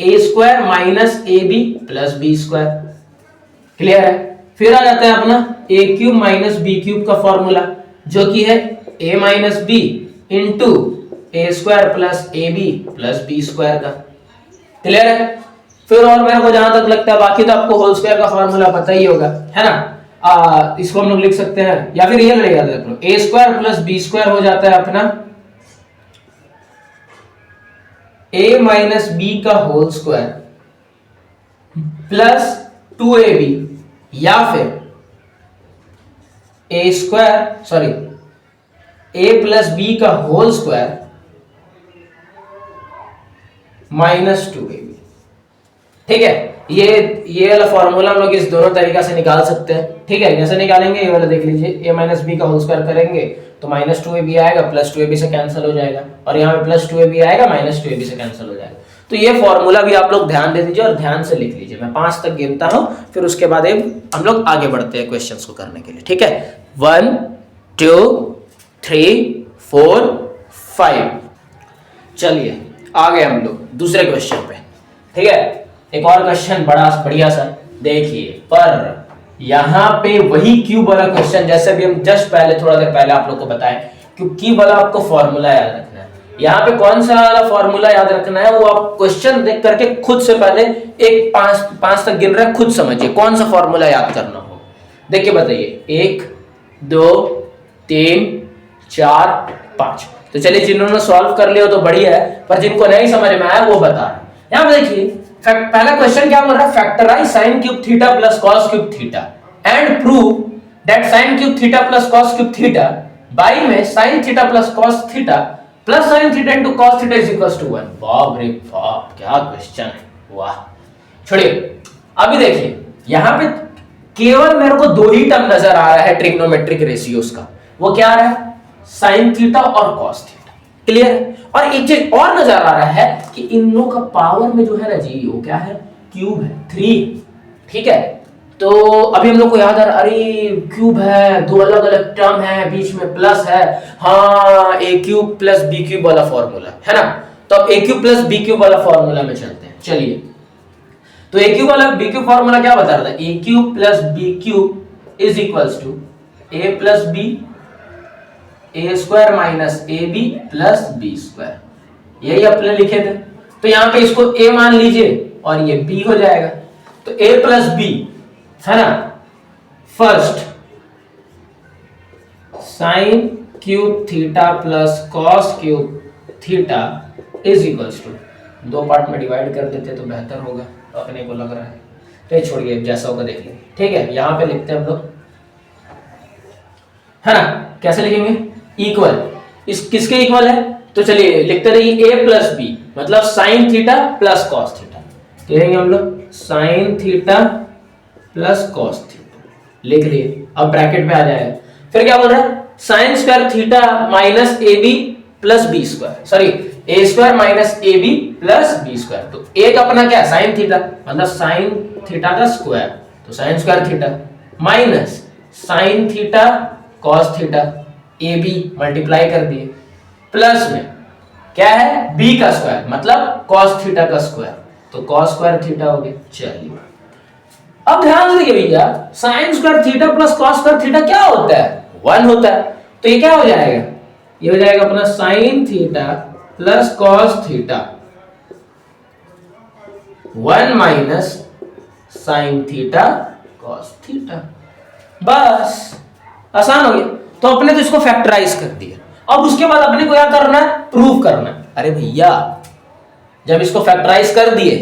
A square minus A B plus B square, clear है। फिर आ जाता है अपना A cube minus B cube का फॉर्मूला, जो कि है A minus B into A square plus A B plus B square का, क्लियर है। फिर और मेरे को जहां तक लगता है बाकी तो आपको होल स्क्वायर का फॉर्मूला पता ही होगा, है ना। इसको हम लोग लिख सकते हैं, या फिर ये लगेगा देखो ए स्क्वायर प्लस बी स्क्वायर हो जाता है अपना a माइनस बी का होल स्क्वायर प्लस 2ab, या फिर a प्लस बी का होल स्क्वायर माइनस 2ab, ठीक है। ये वाला फॉर्मूला हम लोग इस दोनों तरीका से निकाल सकते हैं। ठीक है, कैसे निकालेंगे ये वाला देख लीजिए। a माइनस बी का होल स्क्वायर करेंगे तो माइनस 2ab आएगा, प्लस 2ab से कैंसिल हो जाएगा, और यहाँ पे प्लस 2ab आएगा, माइनस 2ab से कैंसिल हो जाएगा। तो ये फॉर्मूला भी आप लोग ध्यान दे दीजिए और ध्यान से लिख लीजिए। मैं 5 तक गिनता हूं, फिर उसके बाद हम लोग आगे बढ़ते हैं क्वेश्चंस को करने के लिए। ठीक है, 1 2 3 4 5। चलिए आ गए हम लोग दूसरे क्वेश्चन पे। ठीक है, एक और क्वेश्चन बड़ा बढ़िया सा देखिए, पर यहाँ पे वही क्यूब वाला क्वेश्चन जैसे भी हम जस्ट पहले थोड़ा देर पहले आप लोग को बताएं, क्योंकि वाला आपको फॉर्मूला याद रखना है। यहाँ पे कौन सा वाला फॉर्मूला याद रखना है वो आप क्वेश्चन देख करके खुद से पहले एक 5 तक गिन रहे हैं, खुद समझिए कौन सा फॉर्मूला याद करना हो। देखिए बताइए, 1 2 3 4 5। तो चलिए जिन्होंने सॉल्व कर लिया तो बढ़िया है, पर जिनको नहीं समझ में आया वो बता रहे। यहाँ पे देखिए पहला क्वेश्चन क्या बोल रहा है, factorise sin cube theta plus cos cube theta and prove that sin cube theta plus cos cube theta by में sin theta plus cos theta plus sin theta into cos theta is equal to 1। बाप रे बाप, क्या question है, वाह। छोड़िए, अभी देखिए यहाँ पे केवल मेरे को दो ही टर्म नजर आ रहा है ट्रिग्नोमेट्रिक रेशियोज का, वो क्या आ रहा है, sin थीटा और cos थीटा। क्लियर है? और एक चीज और नजर आ रहा है कि इन लोगों का पावर में जो है ना जी, वो क्या है, क्यूब है, 3। ठीक है, तो अभी हम लोग को याद आ रहा, अरे क्यूब है, दो अलग अलग टर्म है, बीच में प्लस है, हाँ A cube plus B cube वाला फॉर्मूला है ना। तो अब A cube plus B cube वाला फॉर्मूला में चलते हैं। चलिए, तो ए क्यूब वाला बी क्यूब फॉर्मूला क्या बता रहा था, A cube plus B cube is equals to A plus B A square minus A B plus B square, यही अपने लिखे थे। तो यहां पे इसको a मान लीजिए और ये b हो जाएगा। तो a प्लस बी है ना, first sine cube theta plus cos cube theta is equals to, दो पार्ट में डिवाइड कर देते तो बेहतर होगा, अपने को लग रहा है। तो छोड़िए, जैसा होगा देख लेंगे। ठीक है, यहां पे लिखते हैं हम लोग, है ना, कैसे लिखेंगे, इक्वल, इस किसके इक्वल है, तो चलिए लिखते रहिए a प्लस बी मतलब sine theta plus cos theta, कहेंगे हम लोग sign theta plus cos theta, लिख लिए। अब ब्रैकेट में आ जाएगा, फिर क्या बोल रहा है, sine square theta minus A B plus B square, sorry a square minus A B plus B square. तो एक अपना क्या है, साइन थीटा मतलब साइन थीटा का स्क्वायर, तो sine square theta minus sine theta cos theta, a b multiply कर दिए, प्लस में क्या है, बी का स्क्वायर मतलब कॉस थीटा का स्क्वायर, तो कॉस स्क्वायर थीटा हो गया। चलिए अब ध्यान से देखिए भैया, sign square theta plus cos square theta क्या होता है, 1 होता है। तो ये क्या हो जाएगा, ये हो जाएगा अपना sign theta plus cos theta 1 minus sine theta cos theta, बस आसान हो गया। तो अपने तो इसको फैक्टराइज कर दिया, अब उसके बाद अपने को क्या करना है, प्रूव करना है। अरे भैया जब इसको फैक्टराइज कर दिए,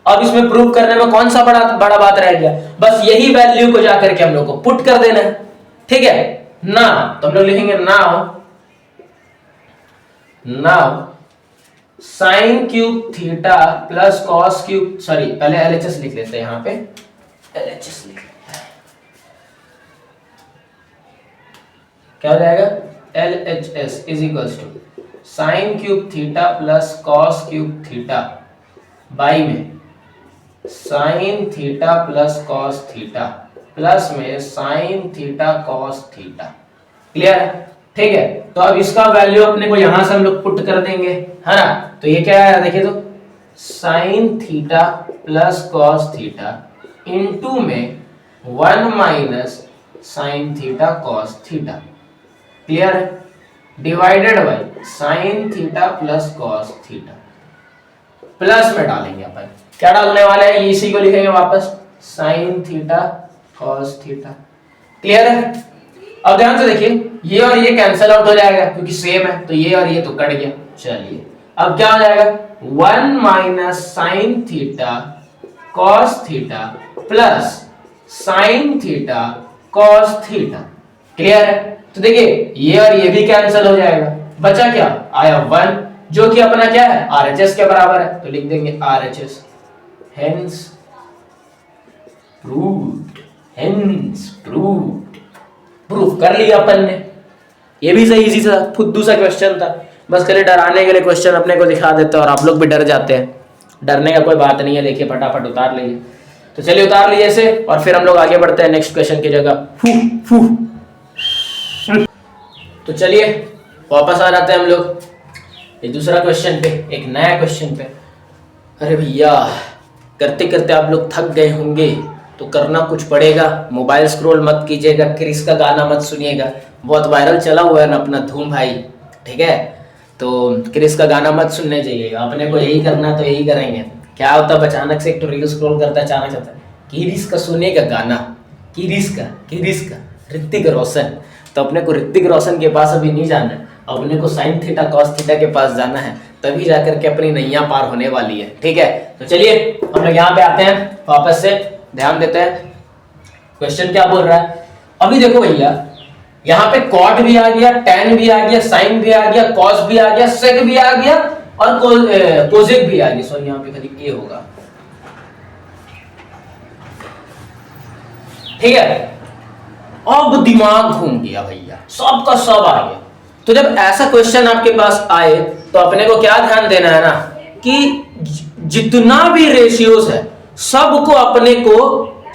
अब इसमें प्रूव करने में कौन सा बड़ा बात रह गया, बस यही वैल्यू को जाकर के हम लोग को पुट कर देना है। ठीक है ना, तो हम लोग लिखेंगे now sine cube theta plus cos cube, sorry पहले एलएचएस लिख लेते हैं, यहां पे एलएचएस लिख लेते हैं, क्या हो जाएगा, LHS is equals to sine cube theta plus cos cube theta by में sine theta plus cos theta plus में sine theta cos theta. Clear है? ठीक है, तो अब इसका वैल्यू अपने को यहां से हम लोग पुट कर देंगे, है ना। तो ये क्या है, देखिए तो sine theta plus cos theta into में 1 minus sine theta cos theta, clear है, divided by sine theta plus cos theta, plus में डालेंगे अपन, क्या डालने वाले हैं, इसी को लिखेंगे वापस sign theta cos theta. Clear है? अब ध्यान से देखिए, ये और ये कैंसिल आउट हो जाएगा क्योंकि सेम है, तो ये और ये तो कट गया। चलिए अब क्या हो जाएगा, 1 minus sine theta cos theta plus sine theta cos theta. Clear है? तो देखिए ये और ये भी कैंसिल हो जाएगा, बचा क्या, आया 1 जो कि अपना क्या है, RHS के बराबर है, तो लिख देंगे RHS। Hence proved, hence proved, proof कर लिया अपन ने। ये भी सही इजी सा फुद्दू सा क्वेश्चन था, बस खाली डराने के लिए क्वेश्चन अपने को दिखा देते हैं और आप लोग भी डर जाते हैं। डरने का कोई बात नहीं है, देखिए फटाफट उतार लीजिए। तो चलिए उतार लीजिए इसे और फिर हम लोग आगे बढ़ते हैं नेक्स्ट क्वेश्चन की जगह। तो चलिए वापस आ जाते हैं हम लोग ये दूसरा क्वेश्चन पे, एक नया क्वेश्चन पे। अरे भैया करते करते आप लोग थक गए होंगे तो करना कुछ पड़ेगा, मोबाइल स्क्रॉल मत कीजिएगा, क्रिस का गाना मत सुनिएगा, बहुत वायरल चला हुआ है ना अपना धूम भाई, ठीक है। तो क्रिस का गाना मत सुनने जाइएगा, अपने को यही करना तो यही करेंगे। क्या होता है अचानक से एक तो रील स्क्रॉल करता है, अचानक आता है क्रिस का सुनेगा गाना, क्रिस का ऋतिक रोशन। तो अपने को ऋतिक रोशन के पास अभी नहीं जाना है, अपने को साइन थीटा कॉस थीटा के पास जाना है, तभी जाकर के अपनी नैया पार होने वाली है, ठीक है। तो चलिए हम लोग यहाँ पे आते हैं, वापस से ध्यान देते हैं क्वेश्चन क्या बोल रहा है। अभी देखो भैया यहाँ पे कॉट भी आ गया, टेन भी आ गया, साइन भी आ गया, कॉस भी आ गया, सेक भी आ गया और कोसेक भी आ गया। सॉरी यहाँ पे खाली ए होगा, ठीक है। अब दिमाग घूम गया भैया, सब का सब आ गया। तो जब ऐसा क्वेश्चन आपके पास आए तो अपने को क्या ध्यान देना है ना कि जितना भी रेशियोज है सबको अपने को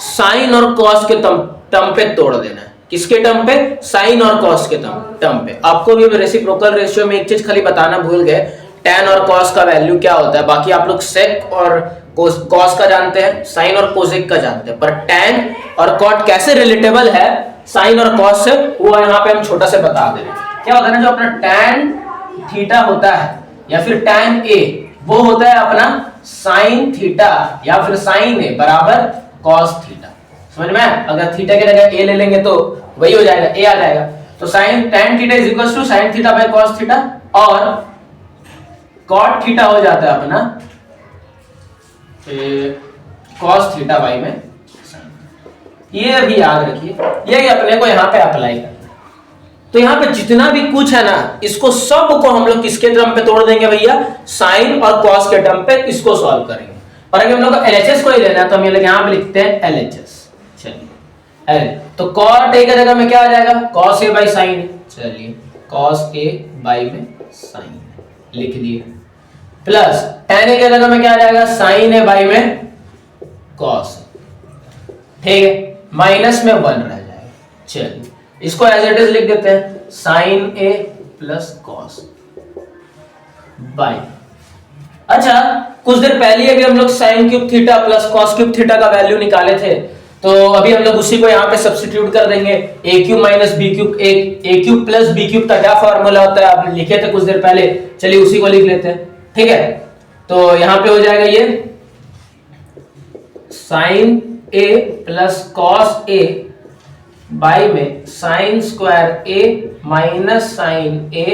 साइन और कॉस के टर्म पे तोड़ देना है। किसके टर्म पे? साइन और कॉस के टर्म पे। आपको भी रेसिप्रोकल रेशियो में एक चीज खाली बताना भूल गए, tan और cos का वैल्यू क्या होता है। बाकी आप लोग sec और cos का जानते हैं, sin और cosec का जानते हैं, पर tan और cot कैसे रिलेटेबल है sin और cos से, वो यहाँ पे हम छोटा से बता दे रहे हैं। क्या होता है ना, जो अपना tan थीटा होता है या फिर tan a, वो होता है अपना sin थीटा या फिर sin a बराबर cos थीटा। समझ में? अगर थीटा की जगह a ले लेंगे तो वही हो जाएगा, a आ जाएगा। तो sin tan theta is equal to sin theta by cos theta, और cot थीटा हो जाता है अपना cos थीटा बाई में। ये अभी याद रखिए, ये अपने को यहाँ पे अप्लाई करना। तो यहाँ पे जितना भी कुछ है ना, इसको सब को हम लोग किसके टर्म पे तोड़ देंगे भैया? साइन और कॉस के टर्म पे इसको सॉल्व करेंगे। और अगर हम लोग को एलएचएस को ही लेना है तो हम ये लोग यहाँ पे लिखते हैं एलएचएस। चलिए एल, तो कॉट ए की जगह में क्या आ जाएगा? Cos a by sine. चलिए कॉस ए बाई में साइन लिख दिए, प्लस tan ए की जगह में क्या आ जाएगा? साइन ए बाई में कॉस, ठीक है, माइनस में 1 रह जाएगा। चलिए इसको एज इट इज लिख देते हैं, sine A plus cos by. अच्छा, कुछ देर पहले अभी हम लोग sine cube theta plus cos cube theta का वैल्यू निकाले थे, तो अभी हम लोग उसी को यहाँ पे सब्स्टिट्यूट कर देंगे। ए क्यूब माइनस बी क्यूब, ए क्यूब प्लस बी क्यूब का क्या फॉर्मूला होता है आपने लिखे थे कुछ देर पहले, चलिए उसी को लिख लेते हैं, ठीक है। तो यहाँ पे हो जाएगा ये sine A plus cos a by में sine square a minus sine a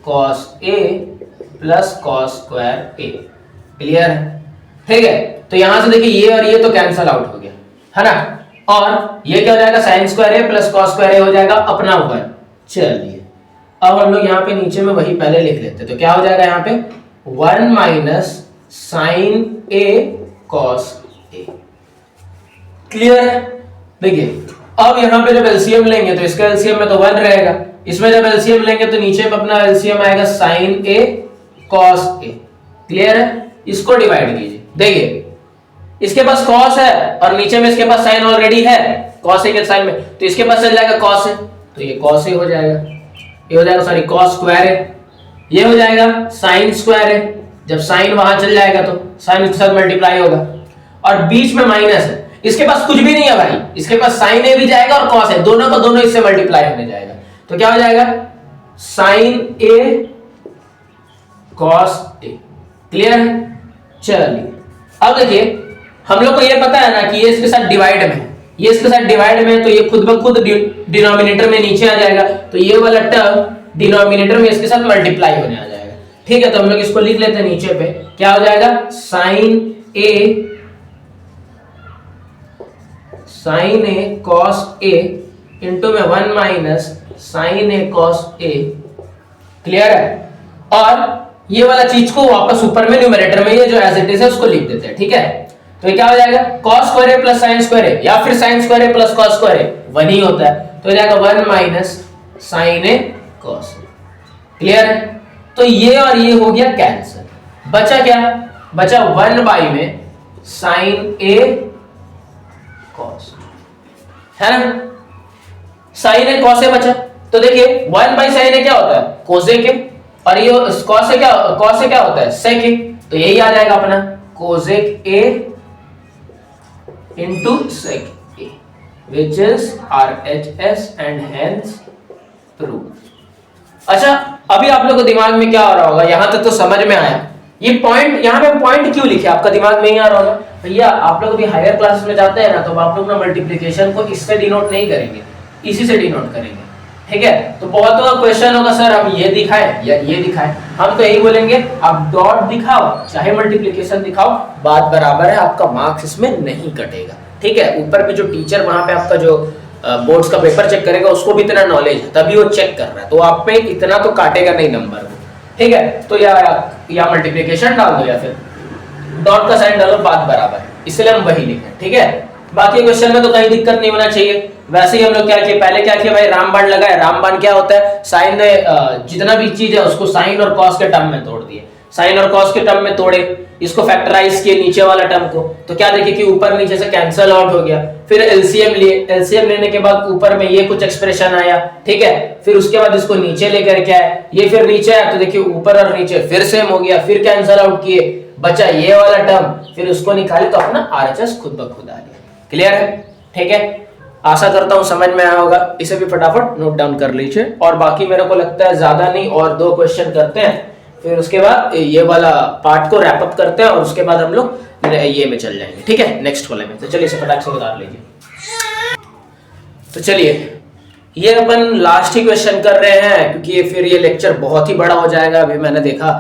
cos a plus cos square a. Clear है? ठीक है। तो यहां से देखिए ये और ये तो कैंसल आउट हो गया, है ना, और ये क्या हो जाएगा? Sign square A plus cos square A हो जाएगा अपना 1। चलिए अब हम लोग यहाँ पे नीचे में वही पहले लिख लेते, तो क्या हो जाएगा यहाँ पे? 1 minus sine a cos A. Clear है? देखिए अब यहाँ पे जब एलसीएम लेंगे तो इसका एलसीएम में तो 1 रहेगा, इसमें जब एलसीएम लेंगे तो नीचे में अपना एलसीएम आएगा sign a cos A. Clear है? इसको डिवाइड कीजिए, देखिए इसके पास कॉस है और नीचे में इसके पास साइन ऑलरेडी है, कॉस ए के साइन में, तो इसके पास चल जाएगा कॉस ए, तो ये कॉस ए हो जाएगा, ये हो जाएगा सॉरी कॉस स्क्वायर ए, ये हो जाएगा साइन स्क्वायर ए। जब साइन वहां चल जाएगा तो साइन के साथ मल्टीप्लाई होगा, और बीच में माइनस है, इसके पास कुछ भी नहीं है भाई, इसके पास साइन ए भी जाएगा और कॉस ए, दोनों का दोनों इससे मल्टीप्लाई होने जाएगा, तो क्या हो जाएगा? Sign a cos A. Clear है? चलिए अब देखिए हम लोग को ये पता है ना कि ये इसके साथ डिवाइड में है, ये इसके साथ डिवाइड में है, तो ये खुद ब खुद डिनोमिनेटर में नीचे आ जाएगा, तो ये वाला टर्म डिनोमिनेटर में इसके साथ मल्टीप्लाई होने आ जाएगा। ठीक है, तो हम लोग इसको लिख लेते हैं नीचे पे, क्या हो जाएगा? Sign a cos A into में 1 minus sine a cos A. Clear है? और ये वाला चीज को वापस ऊपर में न्यूमरेटर में ये जो एज इट इज है उसको लिख देते हैं। ठीक है, तो ये क्या हो जाएगा cos square A plus sine square ए, या फिर sign square A plus cos square ए, 1 ही होता है, तो हो जाएगा 1 माइनस साइन ए cos। क्लियर है? तो ये और ये हो गया कैंसिल, बचा क्या, बचा 1 बाई में साइन ए cos, है ना, साइन ए cos ए बचा। तो देखिए 1 बाई साइन ए क्या होता है कोसेक ए, और ये cos ए क्या होता है सेक ए, तो यही आ जाएगा अपना cosec a into sec a, which is RHS and hence prove. अच्छा, अभी आप लोगों को दिमाग में क्या आ रहा होगा, यहां तक तो समझ में आया, ये पॉइंट यहां पे पॉइंट क्यों लिखे आपका दिमाग में ही आ रहा होगा, भैया आप लोग भी हायर क्लासेस में जाते हैं ना, तो आप लोग ना मल्टीप्लिकेशन को इससे डिनोट नहीं करेंगे, इसी से डिनोट करेंगे, ठीक है। तो बहुत का क्वेश्चन होगा सर हम ये दिखाएं या ये दिखाएं, हम तो यही बोलेंगे आप डॉट दिखाओ चाहे मल्टीप्लिकेशन दिखाओ, बात बराबर है, आपका मार्क्स इसमें नहीं कटेगा, ठीक है। ऊपर पे जो टीचर वहां पे आपका जो बोर्ड्स का पेपर चेक करेगा उसको भी इतना नॉलेज है, तभी वो चेक कर रहा है, तो आप पे इतना तो काटेगा नहीं नंबर, ठीक है। तो या मल्टीप्लिकेशन डाल दो या फिर डॉट का साइन डालो, बात बराबर है, इसलिए हम वही लिखे, ठीक है। बाकी क्वेश्चन में तो कहीं दिक्कत नहीं होना चाहिए। वैसे ही हम लोग क्या किए, पहले क्या किया भाई, रामबाण लगाए। रामबाण क्या होता है, साइन ने जितना भी चीज है उसको साइन और कॉस के टर्म में तोड़ दिए, साइन और कॉस के टर्म में तोड़े, इसको फैक्टराइज किए नीचे वाला टर्म को, तो क्या देखिए कि ऊपर नीचे से कैंसिल आउट हो गया। फिर एलसीएम लिए, एलसीएम लेने के बाद ऊपर में ये कुछ एक्सप्रेशन आया, ठीक है। फिर उसके बाद इसको नीचे लेकर के आए, ये फिर नीचे आया तो देखिए ऊपर और नीचे फिर सेम हो गया, फिर कैंसिल आउट किए, बचा ये वाला टर्म, फिर उसको निकाले तो अपना RHS खुद ब खुद आ गया। क्लियर है? ठीक है, आशा करता हूं समझ में आया होगा। इसे भी फटाफट नोट डाउन कर लीजिए, और बाकी मेरे को लगता है ज्यादा नहीं, और 2 क्वेश्चन करते हैं, फिर उसके बाद ये वाला पार्ट को रैप अप करते हैं, और उसके बाद हम लोग ये में चल जाएंगे, ठीक है, नेक्स्ट वाले में। तो चलिए इसे फटाक से उतार लीजिए। तो चलिए ये अपन लास्ट ही क्वेश्चन कर रहे हैं, क्योंकि फिर ये लेक्चर बहुत ही बड़ा हो जाएगा। अभी मैंने देखा,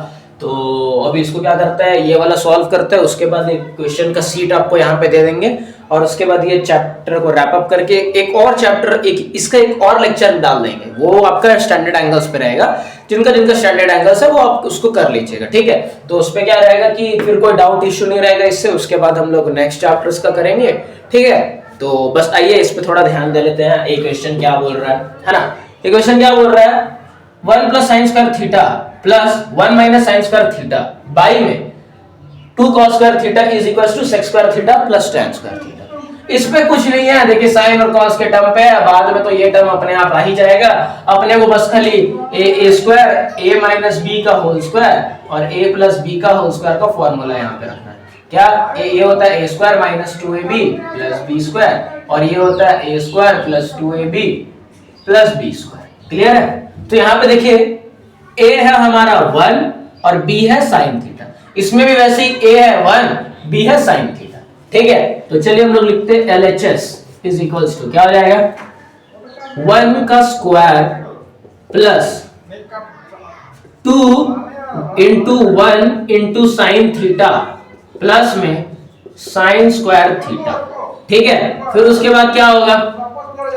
तो अभी इसको क्या करता है, ये वाला सॉल्व करते हैं, उसके बाद एक क्वेश्चन का सीट आपको यहाँ पे दे देंगे, और उसके बाद ये चैप्टर को रैप अप करके एक और चैप्टर, इसका एक और लेक्चर डाल देंगे, वो आपका स्टैंडर्ड एंगल्स पे रहेगा। जिनका स्टैंडर्ड एंगल्स है वो आप उसको कर लीजिएगा, ठीक है। तो उसमें क्या रहेगा कि फिर कोई डाउट इश्यू नहीं रहेगा इससे। उसके बाद हम लोग नेक्स्ट चैप्टर्स का करेंगे, ठीक है। तो बस आइए इस पे थोड़ा ध्यान दे लेते हैं। एक क्वेश्चन क्या बोल रहा है ना, ये क्वेश्चन क्या बोल रहा है, 1 plus sine square theta plus 1 minus sine square theta by में 2 cos square theta is equal to sec square theta plus tan square theta. इस पे कुछ नहीं है, देखिए साइन और cos के टर्म पे है, बाद में तो ये टर्म अपने आप आ ही जाएगा। अपने को बस खाली a square a minus b का होल स्क्वायर और a प्लस b का होल स्क्वायर का फॉर्मूला यहाँ पे रखना है। क्या ये होता है a square minus 2ab plus b square, और ये होता है a square plus 2ab plus b square. Clear है? तो यहाँ पे देखिए a है हमारा 1 और b है साइन थीटा, इसमें भी वैसे ही a है 1, b है साइन थीटा, ठीक है। तो चलिए हम लोग लिखते हैं LHS इज इक्वल्स टू क्या हो जाएगा, 1 का square plus 2 into 1 into sine theta plus में साइन स्क्वायर थीटा, ठीक है। फिर उसके बाद क्या होगा,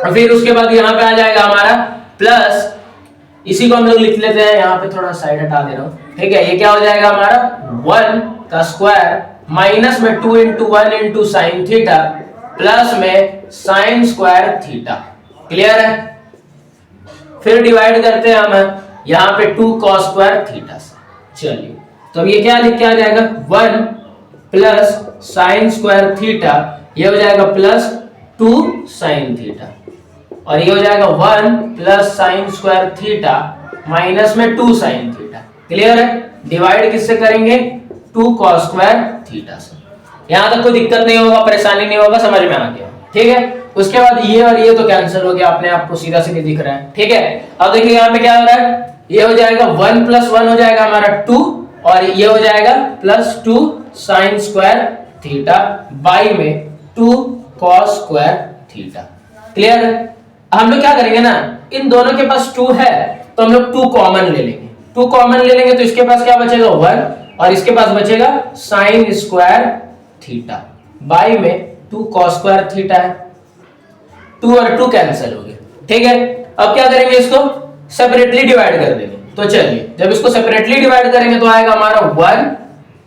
फिर उसके बाद यहाँ पे आ जाएगा हमारा प्लस, इसी को हम लोग लिख लेते हैं, यहाँ पे थोड़ा साइड हटा दे रहा हूँ, ठीक है। ये क्या हो जाएगा हमारा 1 का स्क्वायर माइनस में 2 into 1 into sine theta plus में साइन स्क्वायर थीटा। क्लियर है? फिर डिवाइड करते हैं हम यहाँ पे 2 cos स्क्वायर थीटा से। चलिए तो अब ये क्या लिख के आ जाएगा, 1 प्लस साइन स्क्वायर थीटा, ये हो जाएगा प्लस 2 साइन थीटा, और ये हो जाएगा 1 plus sine square theta minus में 2 साइन थीटा। क्लियर है? डिवाइड किससे करेंगे, 2 cos स्क्वायर थीटा से। यहां तक कोई दिक्कत नहीं होगा, परेशानी नहीं होगा, समझ में आ गया, ठीक है। उसके बाद ये और ये तो कैंसिल हो गया, अपने आप को सीधा सीधे दिख रहा है, ठीक है। अब देखिए यहाँ पे क्या हो रहा है, ये हो जाएगा 1 प्लस 1 हो जाएगा हमारा 2, और ये हो जाएगा plus 2 sign square theta by में 2 cos स्क्वायर थीटा। क्लियर है? हम लोग क्या करेंगे ना, इन दोनों के पास 2 है तो हम लोग 2 कॉमन ले लेंगे, 2 कॉमन ले लेंगे तो इसके पास क्या बचेगा 1, और इसके पास बचेगा साइन स्क्वायर थीटा बाई में 2 cos स्क्वायर थीटा है, 2 और 2 कैंसिल हो गए, ठीक है। अब क्या करेंगे, इसको सेपरेटली डिवाइड कर देंगे। तो चलिए जब इसको सेपरेटली डिवाइड करेंगे तो आएगा हमारा 1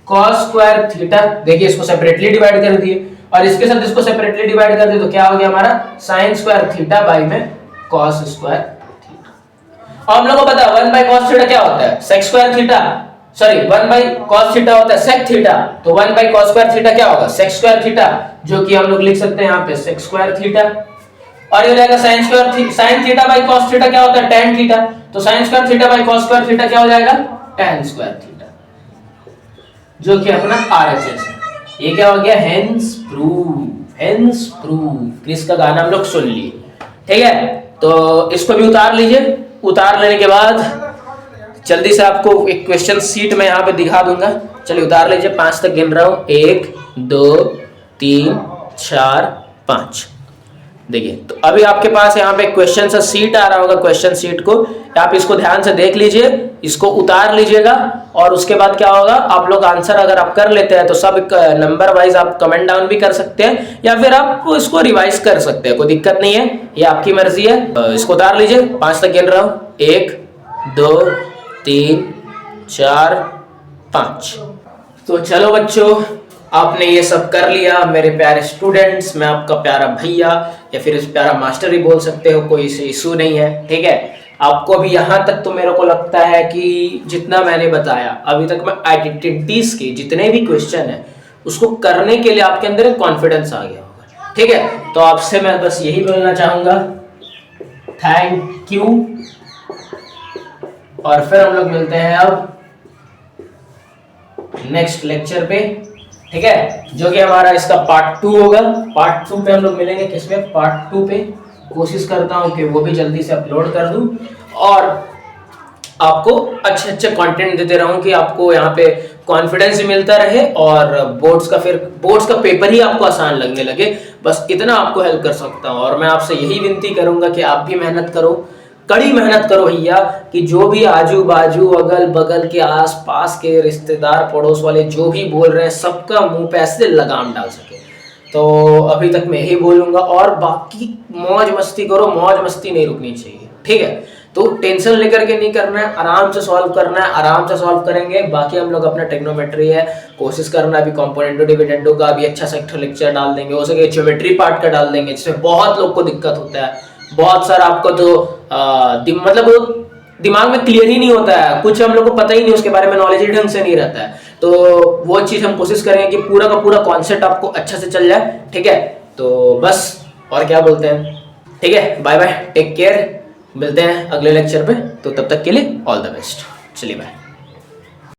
cos स्क्वायर थीटा, देखिए इसको सेपरेटली डिवाइड कर दिए और इसके साथ इसको सेपरेटली डिवाइड कर दिए तो क्या हो गया हमारा sin स्क्वायर थीटा बाई में cos स्क्वायर थीटा। और हम लोगों को पता है 1 बाई cos थीटा क्या होता है sec square theta, sorry 1 by cos theta होता है sec थीटा, तो 1 बाई cos स्क्वायर थीटा क्या होगा sec स्क्वायर थीटा, जो कि हम लोग लिख सकते हैं यहाँ पे sec स्क्वायर थीटा। और ये हो जाएगा sin square sin theta by cos theta क्या होता है tan थीटा, तो sin square theta by cos square theta क्या हो जाएगा tan स्क्वायर थीटा, जो कि अपना RHS है। ये क्या हो गया हेंस प्रूव, क्रिस का गाना हम लोग सुन लिए, ठीक है। तो इसको भी उतार लीजिए, उतार लेने के बाद जल्दी से आपको एक क्वेश्चन सीट में यहाँ पे दिखा दूंगा। चलिए उतार लीजिए, 5 तक गिन रहा हूँ, 1 2 3 4 5। देखिए तो अभी आपके पास यहाँ पे क्वेश्चन सा सीट आ रहा होगा, क्वेश्चन सीट को आप इसको ध्यान से देख लीजिए, इसको उतार लीजिएगा और उसके बाद क्या होगा आप लोग आंसर अगर आप कर लेते हैं तो सब नंबर वाइज आप कमेंट डाउन भी कर सकते हैं या फिर आप इसको रिवाइज कर सकते हैं, कोई दिक्कत नहीं है, ये आपकी मर्जी है। इसको उतार लीजिए, 5 तक गिन रहा हूँ, 1 2 3 4 5। तो चलो बच्चों, आपने ये सब कर लिया मेरे प्यारे स्टूडेंट्स, मैं आपका प्यारा भैया या फिर प्यारा मास्टर ही बोल सकते हो, कोई इशू नहीं है, ठीक है। आपको अभी यहाँ तक तो मेरे को लगता है कि जितना मैंने बताया अभी तक में आइडेंटिटीज के जितने भी क्वेश्चन है उसको करने के लिए आपके अंदर एक कॉन्फिडेंस आ गया होगा, ठीक है। तो आपसे मैं बस यही बोलना चाहूंगा, थैंक यू, और फिर हम लोग मिलते हैं अब नेक्स्ट लेक्चर पे, ठीक है, जो कि हमारा इसका पार्ट 2 होगा। पार्ट 2 पे हम लोग मिलेंगे, किसमें पार्ट 2 पे कोशिश करता हूँ कि वो भी जल्दी से अपलोड कर दूं और आपको अच्छे अच्छे कंटेंट देते रहूं कि आपको यहाँ पे कॉन्फिडेंस भी मिलता रहे और बोर्ड्स का पेपर ही आपको आसान लगने लगे। बस इतना आपको हेल्प कर सकता हूँ और मैं आपसे यही विनती करूंगा कि आप भी मेहनत करो, कड़ी मेहनत करो भैया, कि जो भी आजू बाजू अगल बगल के आस पास के रिश्तेदार पड़ोस वाले जो भी बोल रहे हैं सबका मुंह पे ऐसे लगाम डाल सके। तो अभी तक मैं यही बोलूंगा और बाकी मौज मस्ती करो, मौज मस्ती नहीं रुकनी चाहिए, ठीक है। तो टेंशन लेकर के नहीं करना है, आराम से सॉल्व करना है, आराम से सॉल्व करेंगे। बाकी हम लोग अपना ट्रिग्नोमेट्री है कोशिश करना है, अभी कंपोनेंटो डिविडेंडो का भी अच्छा सा एक लेक्चर डाल देंगे, हो सके ज्योमेट्री पार्ट का डाल देंगे, जिसमें बहुत लोग को दिक्कत होता है, बहुत सारा आपको तो मतलब दिमाग में क्लियर ही नहीं होता है, कुछ हम लोग को पता ही नहीं, उसके बारे में नॉलेज ही ढंग से नहीं रहता है। तो वो चीज हम कोशिश करेंगे कि पूरा का पूरा कॉन्सेप्ट आपको अच्छा से चल जाए, ठीक है। तो बस और क्या बोलते हैं, ठीक है, बाय बाय, टेक केयर, मिलते हैं अगले लेक्चर पे, तो तब तक के लिए ऑल द बेस्ट, चलिए बाय।